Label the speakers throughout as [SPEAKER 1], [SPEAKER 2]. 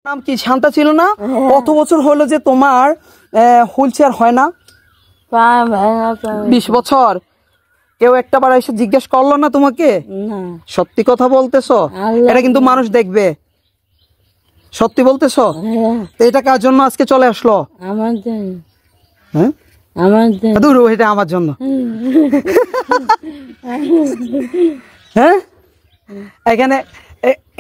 [SPEAKER 1] নাম কি শান্তা ছিল না? কত বছর হলো যে তোমার হুইল চেয়ার হয় না? 20 বছর। কেউ একটা বার এসে জিজ্ঞেস করলো না তোমাকে? সত্যি কথা বলতেছো? এটা কিন্তু মানুষ দেখবে। সত্যি বলতেছো? তো এটা কার জন্য আজকে চলে আসলো?
[SPEAKER 2] আমার জন্য।
[SPEAKER 1] হ্যাঁ
[SPEAKER 2] আমার জন্য।
[SPEAKER 1] দূর এটা আমার জন্য। হ্যাঁ এখানে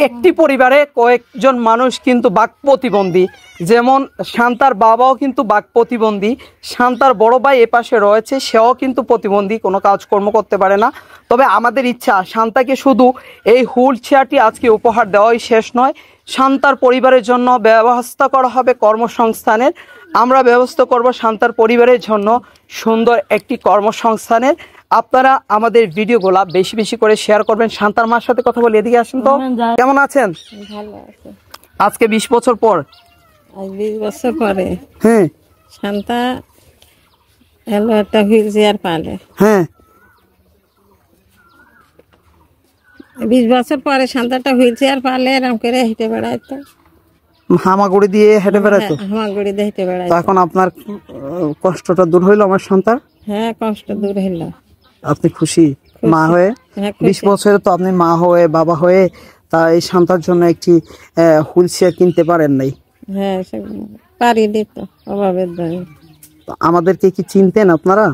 [SPEAKER 1] একটি পরিবারে কয়েকজন মানুষ কিন্তু বাক প্রতিবন্ধী, যেমন শান্তার বাবাও কিন্তু বাক প্রতিবন্ধী, শান্তার বড় ভাই এপাশে রয়েছে, সেও কিন্তু প্রতিবন্ধী, কোনো কাজকর্ম করতে পারে না। তবে আমাদের ইচ্ছা শান্তাকে শুধু এই হুইল চেয়ারটি আজকে উপহার দেওয়াই শেষ নয়, শান্তার পরিবারের জন্য ব্যবস্থা করা হবে কর্মসংস্থানের। আমরা ব্যবস্থা করব শান্তার পরিবারের জন্য সুন্দর একটি কর্মসংস্থানের। আপনারা আমাদের ভিডিওগুলা বেশি বেশি করে শেয়ার করবেন। শান্তার মার সাথে কথা বলে এদিকে আসেন তো। কেমন আছেন?
[SPEAKER 2] ভালো আছে।
[SPEAKER 1] আজকে 20 বছর পর।
[SPEAKER 2] 20 বছর পরে
[SPEAKER 1] হ্যাঁ
[SPEAKER 2] শান্তা এলো একটা হুইল চেয়ার পালে।
[SPEAKER 1] হ্যাঁ
[SPEAKER 2] 20 বছর পরে শান্তাটা হুইল চেয়ার পালে এরকম করে হেঁটে বেড়াইতো,
[SPEAKER 1] হামাগুড়ি দিয়ে হেঁটে বেড়াতো।
[SPEAKER 2] হামাগুড়ি দিয়ে হেঁটে
[SPEAKER 1] তো
[SPEAKER 2] বেড়াইতো।
[SPEAKER 1] এখন আপনার কষ্টটা দূর হইলো আমার সন্তান?
[SPEAKER 2] হ্যাঁ, কষ্ট দূর হইল।
[SPEAKER 1] আপনি খুশি মা হয়ে?
[SPEAKER 2] হ্যাঁ,
[SPEAKER 1] 20 বছরে তো আপনি মা হয়ে বাবা হয়ে তা এই সন্তানের জন্য একটি হুইল চেয়ার কিনতে পারেন নাই।
[SPEAKER 2] হ্যাঁ, পারি দিত অভাবের দায়।
[SPEAKER 1] আমাদেরকে কি চিনতেন আপনারা?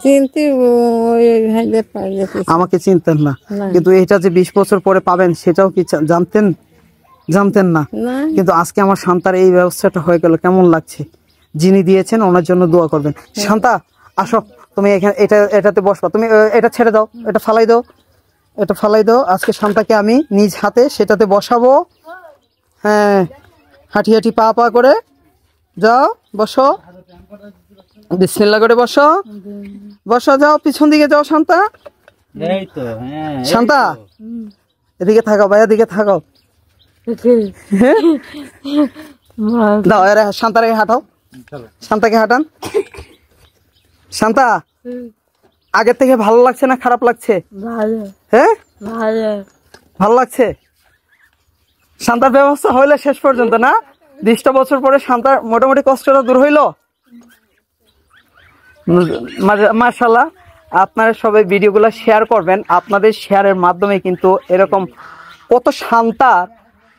[SPEAKER 2] চিনতে ওই ভাইদের পাইলে
[SPEAKER 1] আমাকে চিনতেন না, কিন্তু এটা যে 20 বছর পরে পাবেন সেটাও কি জানতেন? জানতেন না।
[SPEAKER 2] না।
[SPEAKER 1] কিন্তু আজকে আমার শান্তার এই ব্যবস্থাটা হয়ে গেল, কেমন লাগছে? যিনি দিয়েছেন ওনার জন্য দোয়া করবেন। শান্তা আসো, তুমি এখানে এটাতে বসবা। তুমি এটা ছেড়ে দাও, এটা ফালাই দাও, এটা ফালাই দাও। আজকে শান্তাকে আমি নিজ হাতে সেটাতে বসাবো। হ্যাঁ, হাঁটি হাঁটি পা পা করে যাও, বসো, বিসমিল্লাহ করে বসো, বসো, যাও পিছন দিকে যাও। শান্তা, শান্তা এদিকে থাকো, ভাই এদিকে থাকো। দাও এরা শান্তার হাঁটাও, শান্তাকে হাঁটান। শান্তা আগের থেকে ভালো লাগছে না খারাপ লাগছে? হ্যাঁ ভালো লাগছে। শান্তার ব্যবস্থা হইলে শেষ পর্যন্ত না, 20টা বছর পরে শান্তার মোটামুটি কষ্টটা দূর হইলো। মাশাআল্লাহ, আপনারা সবাই ভিডিওগুলো শেয়ার করবেন। আপনাদের শেয়ারের মাধ্যমে কিন্তু এরকম কত শান্তা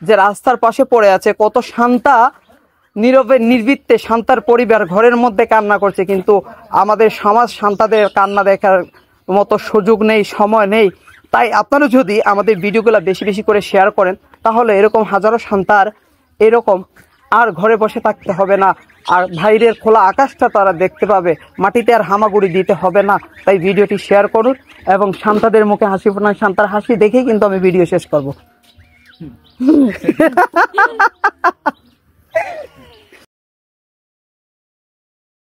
[SPEAKER 1] যে রাস্তার পাশে পড়ে আছে, কত শান্তা নীরবে নির্বৃত্তে শান্তার পরিবার ঘরের মধ্যে কান্না করছে, কিন্তু আমাদের সমাজ শান্তাদের কান্না দেখার মতো সুযোগ নেই, সময় নেই। তাই আপনারা যদি আমাদের ভিডিওগুলো বেশি বেশি করে শেয়ার করেন তাহলে এরকম হাজারো শান্তার এরকম আর ঘরে বসে থাকতে হবে না, আর বাইরের খোলা আকাশটা তারা দেখতে পাবে, মাটিতে আর হামাগুড়ি দিতে হবে না। তাই ভিডিওটি শেয়ার করুন এবং শান্তাদের মুখে হাসি ফোটান। শান্তার হাসি দেখেই কিন্তু আমি ভিডিও শেষ করব।